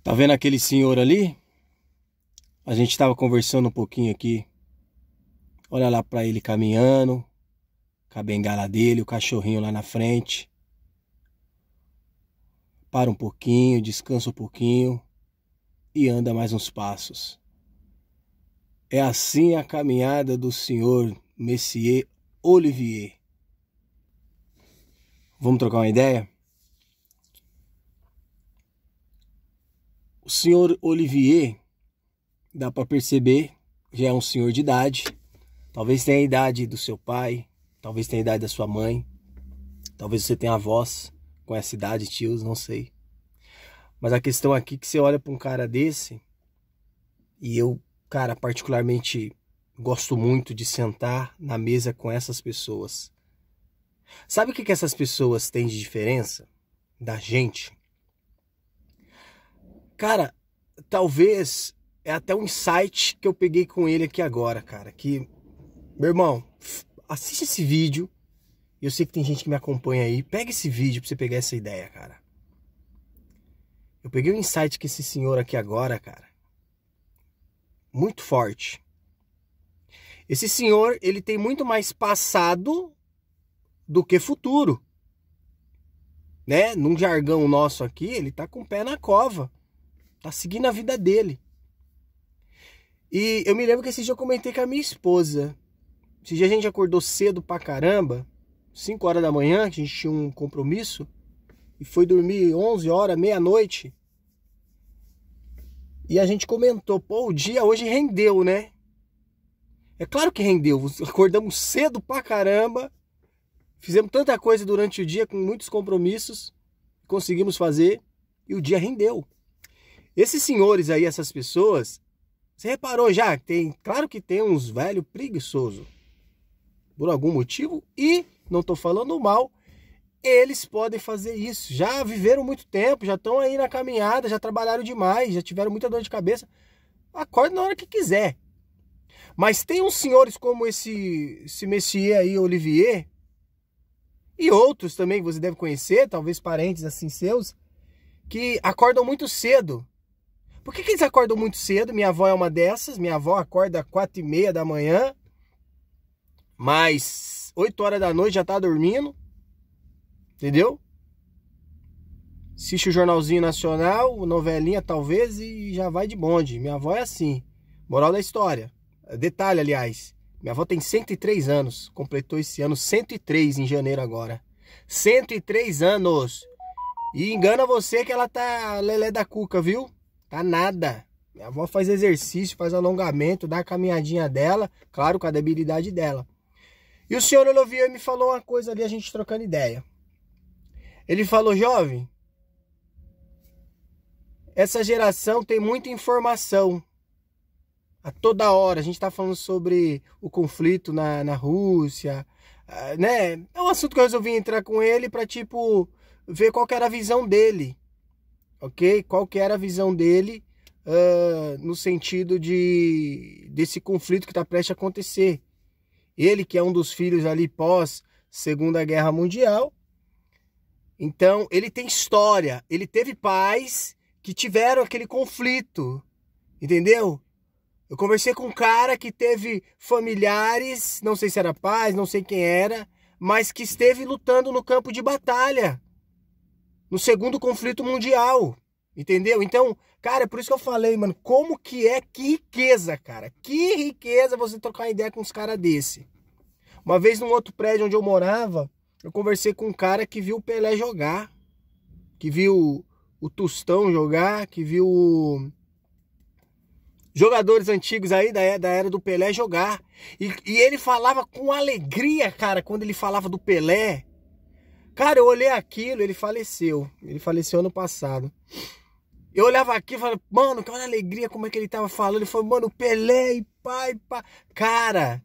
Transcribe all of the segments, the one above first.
Tá vendo aquele senhor ali? A gente tava conversando um pouquinho aqui. Olha lá pra ele caminhando, com a bengala dele, o cachorrinho lá na frente. Para um pouquinho, descansa um pouquinho e anda mais uns passos. É assim a caminhada do senhor Messier Olivier. Vamos trocar uma ideia? O senhor Olivier, dá para perceber, já é um senhor de idade. Talvez tenha a idade do seu pai, talvez tenha a idade da sua mãe. Talvez você tenha avós com essa idade, tios, não sei. Mas a questão aqui é que você olha para um cara desse, e eu, cara, particularmente gosto muito de sentar na mesa com essas pessoas. Sabe o que essas pessoas têm de diferença da gente? Cara, talvez é até um insight que eu peguei com ele aqui agora, cara. Que, meu irmão, assiste esse vídeo. Eu sei que tem gente que me acompanha aí. Pega esse vídeo pra você pegar essa ideia, cara. Eu peguei um insight com esse senhor aqui agora, cara. Muito forte. Esse senhor, ele tem muito mais passado do que futuro. Né? Num jargão nosso aqui, ele tá com o pé na cova. Tá seguindo a vida dele. E eu me lembro que esse dia eu comentei com a minha esposa. Esse dia a gente acordou cedo pra caramba. 5 horas da manhã, que a gente tinha um compromisso. E foi dormir 11 horas, meia-noite. E a gente comentou, pô, o dia hoje rendeu, né? É claro que rendeu. Acordamos cedo pra caramba. Fizemos tanta coisa durante o dia, com muitos compromissos. Conseguimos fazer. E o dia rendeu. Esses senhores aí, essas pessoas, você reparou já que tem, claro que tem uns velhos preguiçosos, por algum motivo, e não tô falando mal, eles podem fazer isso, já viveram muito tempo, já estão aí na caminhada, já trabalharam demais, já tiveram muita dor de cabeça, acorda na hora que quiser. Mas tem uns senhores como esse Messier aí, Olivier, e outros também que você deve conhecer, talvez parentes assim seus, que acordam muito cedo. Por que eles acordam muito cedo? Minha avó é uma dessas. Minha avó acorda às 4h30 da manhã. Mas 8 horas da noite já tá dormindo. Entendeu? Assiste o Jornalzinho Nacional, novelinha talvez, e já vai de bonde. Minha avó é assim. Moral da história. Detalhe, aliás. Minha avó tem 103 anos. Completou esse ano 103 em janeiro agora. 103 anos. E engana você que ela tá lelé da cuca, viu? Tá nada. Minha avó faz exercício, faz alongamento, dá a caminhadinha dela, claro, com a debilidade dela. E o senhor Olivier me falou uma coisa ali, a gente trocando ideia. Ele falou, jovem, essa geração tem muita informação. A toda hora, a gente tá falando sobre o conflito na Rússia, né? É um assunto que eu resolvi entrar com ele pra, tipo, ver qual que era a visão dele. Ok? Qual que era a visão dele no sentido desse conflito que está prestes a acontecer. Ele que é um dos filhos ali pós Segunda Guerra Mundial. Então, ele tem história. Ele teve pais que tiveram aquele conflito. Entendeu? Eu conversei com um cara que teve familiares, não sei se era pais, não sei quem era, mas que esteve lutando no campo de batalha. No segundo conflito mundial, entendeu? Então, cara, é por isso que eu falei, mano, como que riqueza, cara. Que riqueza você trocar uma ideia com uns caras desse. Uma vez num outro prédio onde eu morava, eu conversei com um cara que viu o Pelé jogar, que viu o Tostão jogar, que viu jogadores antigos aí da era do Pelé jogar. E ele falava com alegria, cara, quando ele falava do Pelé. Cara, eu olhei aquilo, ele faleceu ano passado. Eu olhava aqui e falava, mano, que alegria como é que ele tava falando. Ele falou, mano, Pelé e pai, pá. Cara,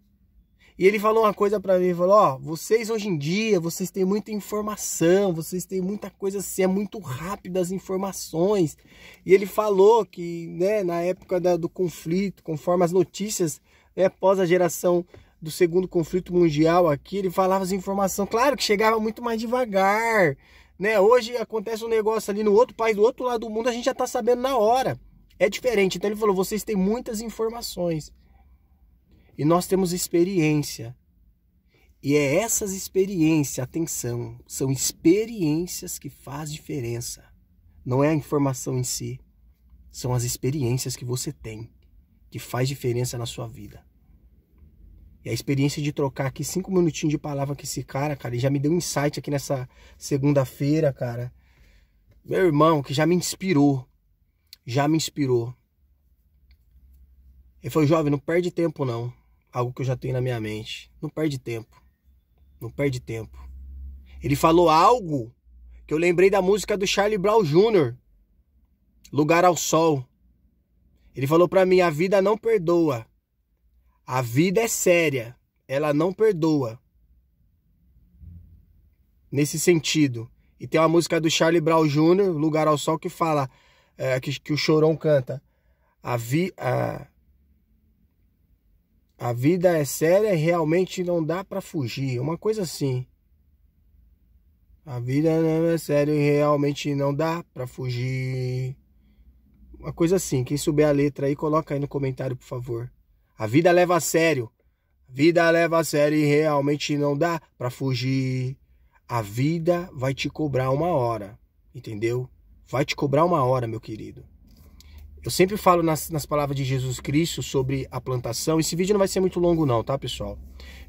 e ele falou uma coisa pra mim, ele falou, ó, vocês hoje em dia, vocês têm muita informação, vocês têm muita coisa assim, é muito rápido as informações. E ele falou que, né, na época do conflito, conforme as notícias, né, após a geração do segundo conflito mundial aqui, ele falava as informações, claro que chegava muito mais devagar, né? Hoje acontece um negócio ali no outro país, do outro lado do mundo, a gente já tá sabendo na hora. É diferente. Então ele falou, vocês têm muitas informações. E nós temos experiência. E é essas experiências, atenção, são experiências que faz diferença. Não é a informação em si. São as experiências que você tem, que faz diferença na sua vida. E a experiência de trocar aqui 5 minutinhos de palavra com esse cara, ele já me deu um insight aqui nessa segunda-feira, cara. Meu irmão, que já me inspirou. Já me inspirou. Ele falou, jovem, não perde tempo não. Algo que eu já tenho na minha mente. Não perde tempo. Não perde tempo. Ele falou algo que eu lembrei da música do Charlie Brown Jr., Lugar ao Sol. Ele falou pra mim, a vida não perdoa. A vida é séria. Ela não perdoa. Nesse sentido. E tem uma música do Charlie Brown Jr., Lugar ao Sol, que fala, que o Chorão canta. A vida é séria e realmente não dá pra fugir. Uma coisa assim. A vida não é séria e realmente não dá pra fugir. Uma coisa assim. Quem souber a letra aí, coloca aí no comentário, por favor. A vida leva a sério. A vida leva a sério e realmente não dá pra fugir. A vida vai te cobrar uma hora. Entendeu? Vai te cobrar uma hora, meu querido. Eu sempre falo nas palavras de Jesus Cristo sobre a plantação. Esse vídeo não vai ser muito longo não, tá, pessoal?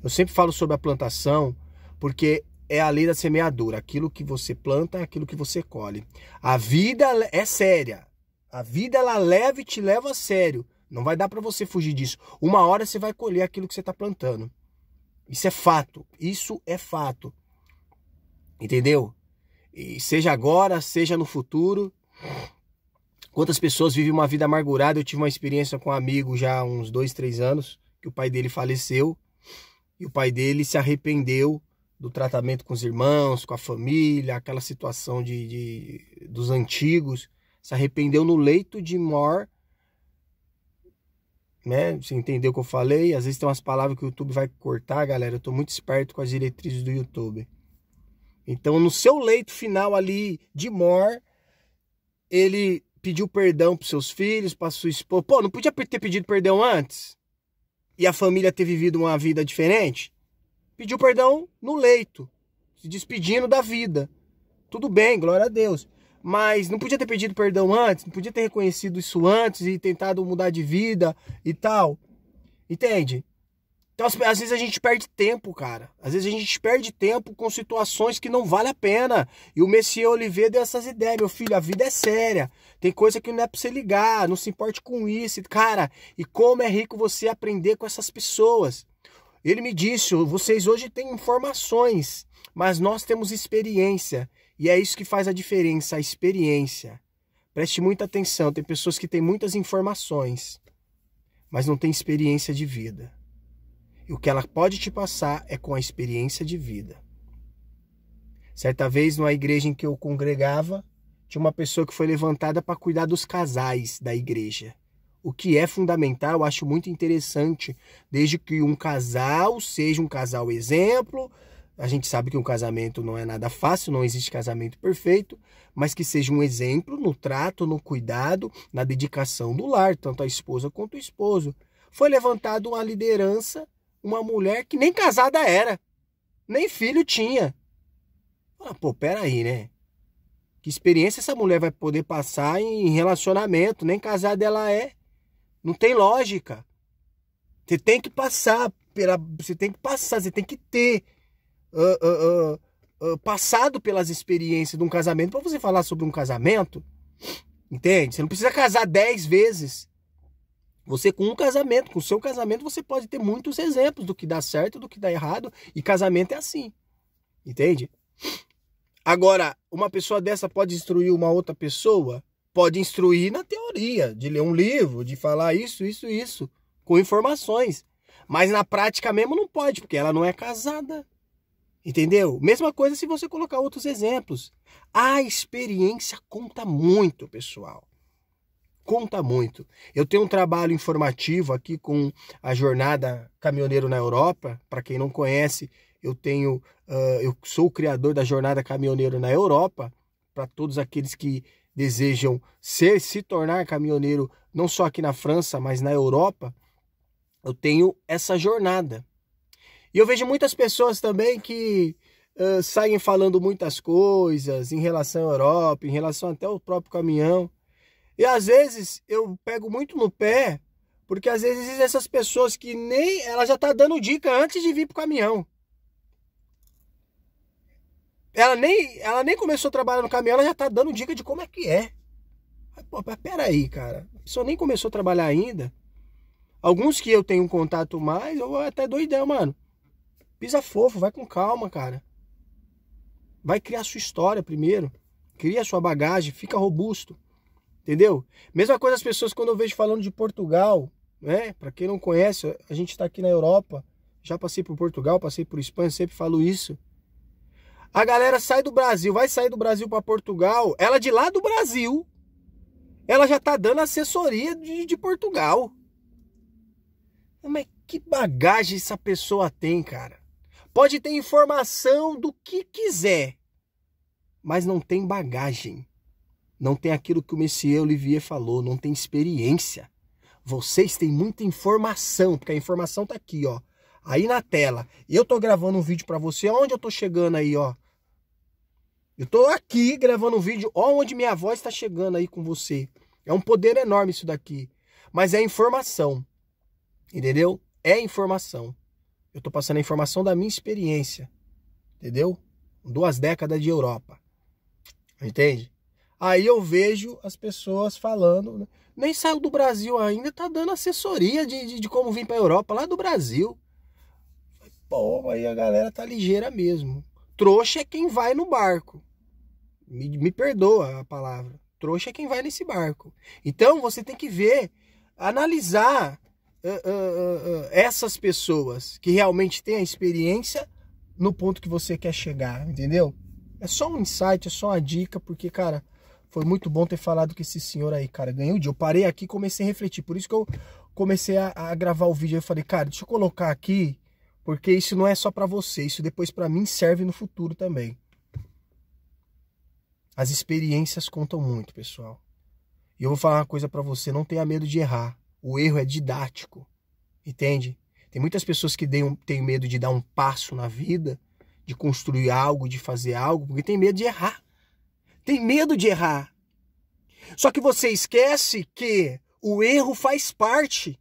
Eu sempre falo sobre a plantação porque é a lei da semeadura. Aquilo que você planta é aquilo que você colhe. A vida é séria. A vida, ela leva e te leva a sério. Não vai dar para você fugir disso. Uma hora você vai colher aquilo que você está plantando. Isso é fato. Isso é fato. Entendeu? E seja agora, seja no futuro. Quantas pessoas vivem uma vida amargurada? Eu tive uma experiência com um amigo já há uns 2, 3 anos, que o pai dele faleceu. E o pai dele se arrependeu do tratamento com os irmãos, com a família, aquela situação dos antigos. Se arrependeu no leito de morte. Né? Você entendeu o que eu falei? Às vezes tem umas palavras que o YouTube vai cortar, galera. Eu tô muito esperto com as diretrizes do YouTube. Então, no seu leito final ali de morte, ele pediu perdão pros seus filhos, pra sua esposa. Pô, não podia ter pedido perdão antes? E a família ter vivido uma vida diferente? Pediu perdão no leito, se despedindo da vida. Tudo bem, glória a Deus. Mas não podia ter pedido perdão antes? Não podia ter reconhecido isso antes e tentado mudar de vida e tal? Entende? Então, às vezes a gente perde tempo, cara. Às vezes a gente perde tempo com situações que não vale a pena. E o Messias Oliveira deu essas ideias. Meu filho, a vida é séria. Tem coisa que não é pra você ligar. Não se importe com isso. Cara, e como é rico você aprender com essas pessoas. Ele me disse, vocês hoje têm informações, mas nós temos experiência. E é isso que faz a diferença, a experiência. Preste muita atenção. Tem pessoas que têm muitas informações, mas não têm experiência de vida. E o que ela pode te passar é com a experiência de vida. Certa vez, numa igreja em que eu congregava, tinha uma pessoa que foi levantada para cuidar dos casais da igreja. O que é fundamental, eu acho muito interessante, desde que um casal seja um casal exemplo. A gente sabe que um casamento não é nada fácil, não existe casamento perfeito, mas que seja um exemplo no trato, no cuidado, na dedicação do lar, tanto a esposa quanto o esposo. Foi levantada uma liderança, uma mulher que nem casada era, nem filho tinha. Ah, pô, peraí, né? Que experiência essa mulher vai poder passar em relacionamento? Nem casada ela é. Não tem lógica. Você tem que passar, você tem que ter passado pelas experiências de um casamento para você falar sobre um casamento. Entende? Você não precisa casar 10 vezes. Você com um casamento, com o seu casamento, você pode ter muitos exemplos do que dá certo, do que dá errado. E casamento é assim. Entende? Agora, uma pessoa dessa pode instruir uma outra pessoa? Pode instruir na teoria, de ler um livro, de falar isso, com informações. Mas na prática mesmo não pode, porque ela não é casada. Entendeu? Mesma coisa se você colocar outros exemplos. A experiência conta muito, pessoal. Conta muito. Eu tenho um trabalho informativo aqui com a Jornada Caminhoneiro na Europa. Para quem não conhece, eu tenho Eu sou o criador da Jornada Caminhoneiro na Europa, para todos aqueles que desejam se tornar caminhoneiro, não só aqui na França, mas na Europa. Eu tenho essa jornada. E eu vejo muitas pessoas também que saem falando muitas coisas em relação à Europa, em relação até ao próprio caminhão. E às vezes eu pego muito no pé, porque às vezes essas pessoas que nem... ela já tá dando dica antes de vir pro caminhão. Ela nem começou a trabalhar no caminhão, ela já tá dando dica de como é que é. Pô, peraí, cara. A pessoa nem começou a trabalhar ainda. Alguns que eu tenho um contato mais, eu até dou ideia, mano. Pisa fofo, vai com calma, cara. Vai criar sua história primeiro. Cria sua bagagem, fica robusto. Entendeu? Mesma coisa as pessoas quando eu vejo falando de Portugal, né? Pra quem não conhece, a gente tá aqui na Europa. Já passei por Portugal, passei por Espanha, sempre falo isso. A galera sai do Brasil, vai sair do Brasil pra Portugal. Ela de lá do Brasil, ela já tá dando assessoria de Portugal. Mas que bagagem essa pessoa tem, cara? Pode ter informação do que quiser, mas não tem bagagem. Não tem aquilo que o Messier Olivier falou, não tem experiência. Vocês têm muita informação, porque a informação tá aqui, ó. Aí na tela. E eu tô gravando um vídeo pra você. Onde eu tô chegando aí, ó? Eu tô aqui gravando um vídeo. Ó onde minha voz tá chegando aí com você. É um poder enorme isso daqui. Mas é informação. Entendeu? É informação. Eu tô passando a informação da minha experiência. Entendeu? 2 décadas de Europa. Entende? Aí eu vejo as pessoas falando, né? Nem saiu do Brasil ainda, tá dando assessoria de como vir pra Europa, lá do Brasil. Pô, aí a galera tá ligeira mesmo. Trouxa é quem vai no barco. Me perdoa a palavra. Trouxa é quem vai nesse barco. Então você tem que ver, analisar essas pessoas que realmente têm a experiência no ponto que você quer chegar, entendeu? É só um insight, é só uma dica, porque, cara, foi muito bom ter falado com esse senhor aí, cara. Ganhei o dia. Eu parei aqui e comecei a refletir. Por isso que eu comecei a gravar o vídeo. Eu falei, cara, deixa eu colocar aqui, porque isso não é só pra você. Isso depois pra mim serve no futuro também. As experiências contam muito, pessoal. E eu vou falar uma coisa pra você. Não tenha medo de errar. O erro é didático. Entende? Tem muitas pessoas que têm medo de dar um passo na vida, de construir algo, de fazer algo, porque tem medo de errar. Tem medo de errar. Só que você esquece que o erro faz parte.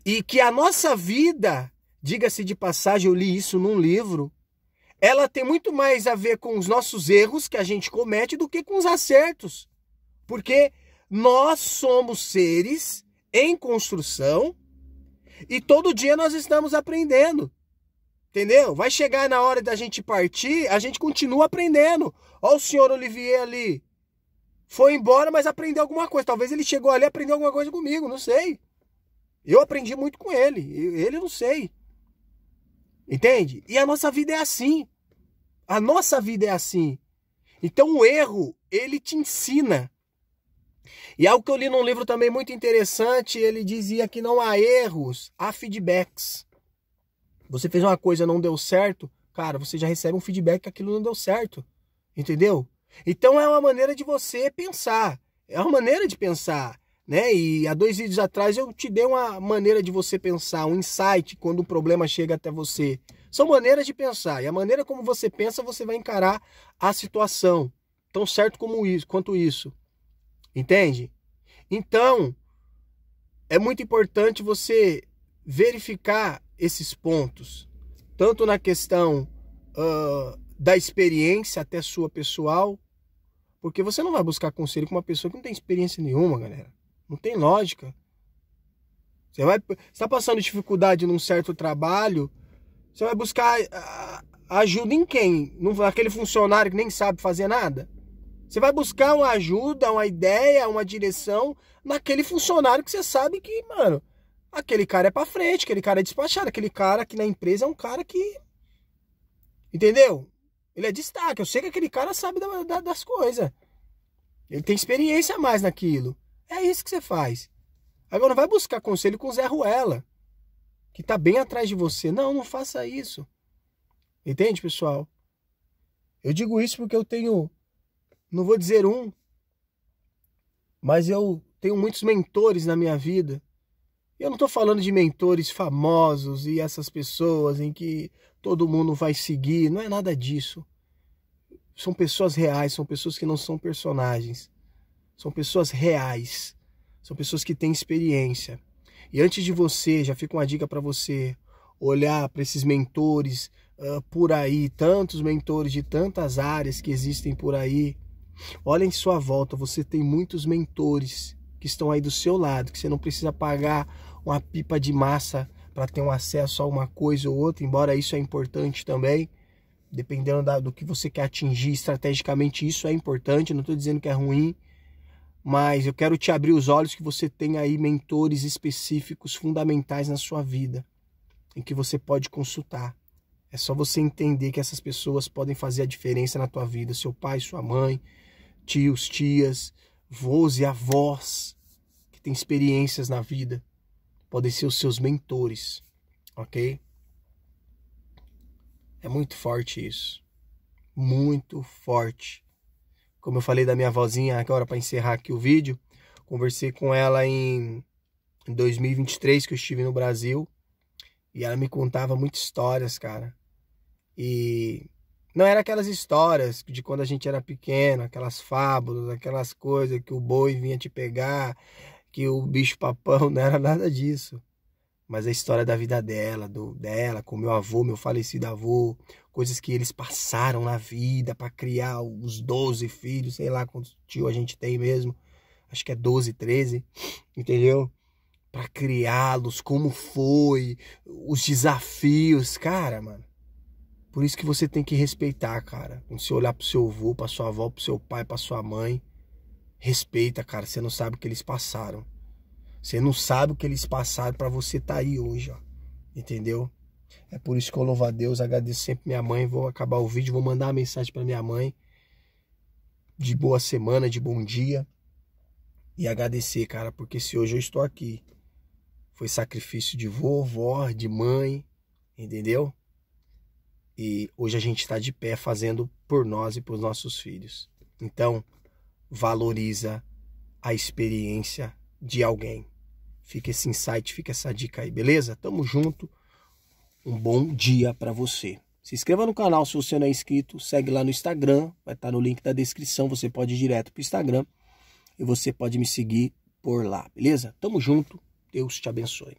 E que a nossa vida, diga-se de passagem, eu li isso num livro, ela tem muito mais a ver com os nossos erros que a gente comete do que com os acertos. Porque nós somos seres em construção e todo dia nós estamos aprendendo. Entendeu? Vai chegar na hora da gente partir, a gente continua aprendendo. Olha o senhor Olivier ali. Foi embora, mas aprendeu alguma coisa. Talvez ele chegou ali e aprendeu alguma coisa comigo, não sei. Eu aprendi muito com ele. Ele não sei. Entende? E a nossa vida é assim. A nossa vida é assim. Então o erro, ele te ensina. E algo que eu li num livro também muito interessante, ele dizia que não há erros, há feedbacks. Você fez uma coisa e não deu certo, cara, você já recebe um feedback que aquilo não deu certo. Entendeu? Então é uma maneira de você pensar. É uma maneira de pensar, né? E há 2 vídeos atrás eu te dei uma maneira de você pensar, um insight quando um problema chega até você. São maneiras de pensar. E a maneira como você pensa, você vai encarar a situação. Tão certo como isso, quanto isso. Entende? Então, é muito importante você verificar esses pontos. Tanto na questão da experiência até sua pessoal. Porque você não vai buscar conselho com uma pessoa que não tem experiência nenhuma, galera. Não tem lógica. Você está passando dificuldade num certo trabalho, você vai buscar ajuda em quem? Naquele funcionário que nem sabe fazer nada? Você vai buscar uma ajuda, uma ideia, uma direção naquele funcionário que você sabe que, mano, aquele cara é pra frente, aquele cara é despachado, aquele cara aqui na empresa é um cara que... Entendeu? Ele é destaque. Eu sei que aquele cara sabe das coisas. Ele tem experiência a mais naquilo. É isso que você faz. Agora não vai buscar conselho com o Zé Ruela, que tá bem atrás de você. Não, não faça isso. Entende, pessoal? Eu digo isso porque eu tenho, não vou dizer um, mas eu tenho muitos mentores na minha vida. Eu não estou falando de mentores famosos e essas pessoas em que todo mundo vai seguir. Não é nada disso. São pessoas reais, são pessoas que não são personagens. São pessoas reais. São pessoas que têm experiência. E antes de você, já fica uma dica para você, olhar para esses mentores por aí, tantos mentores de tantas áreas que existem por aí. Olha em sua volta, você tem muitos mentores que estão aí do seu lado, que você não precisa pagar uma pipa de massa para ter um acesso a uma coisa ou outra, embora isso é importante também, dependendo do que você quer atingir estrategicamente, isso é importante, não estou dizendo que é ruim, mas eu quero te abrir os olhos que você tem aí mentores específicos, fundamentais na sua vida, em que você pode consultar. É só você entender que essas pessoas podem fazer a diferença na tua vida, seu pai, sua mãe, tios, tias, avós e avós, que têm experiências na vida, podem ser os seus mentores, ok? É muito forte isso, muito forte. Como eu falei da minha avózinha agora para encerrar aqui o vídeo, conversei com ela em 2023 que eu estive no Brasil e ela me contava muitas histórias, cara. E não era aquelas histórias de quando a gente era pequeno, aquelas fábulas, aquelas coisas que o boi vinha te pegar, que o bicho papão, não era nada disso. Mas a história da vida dela, dela, com meu avô, meu falecido avô, coisas que eles passaram na vida para criar os 12 filhos, sei lá quantos tio a gente tem mesmo, acho que é 12, 13, entendeu? Para criá-los, como foi, os desafios, cara, mano. Por isso que você tem que respeitar, cara. Quando você olhar pro seu avô, pra sua avó, pro seu pai, pra sua mãe, respeita, cara, você não sabe o que eles passaram. Você não sabe o que eles passaram para você estar aí hoje, ó. Entendeu? É por isso que eu louvo a Deus, agradeço sempre minha mãe. Vou acabar o vídeo, vou mandar uma mensagem para minha mãe de boa semana, de bom dia. E agradecer, cara, porque se hoje eu estou aqui, foi sacrifício de vovó, de mãe, entendeu? E hoje a gente está de pé fazendo por nós e por nossos filhos. Então, valoriza a experiência de alguém. Fica esse insight, fica essa dica aí, beleza? Tamo junto. Um bom dia para você. Se inscreva no canal se você não é inscrito. Segue lá no Instagram. Vai estar no link da descrição. Você pode ir direto pro Instagram. E você pode me seguir por lá, beleza? Tamo junto. Deus te abençoe.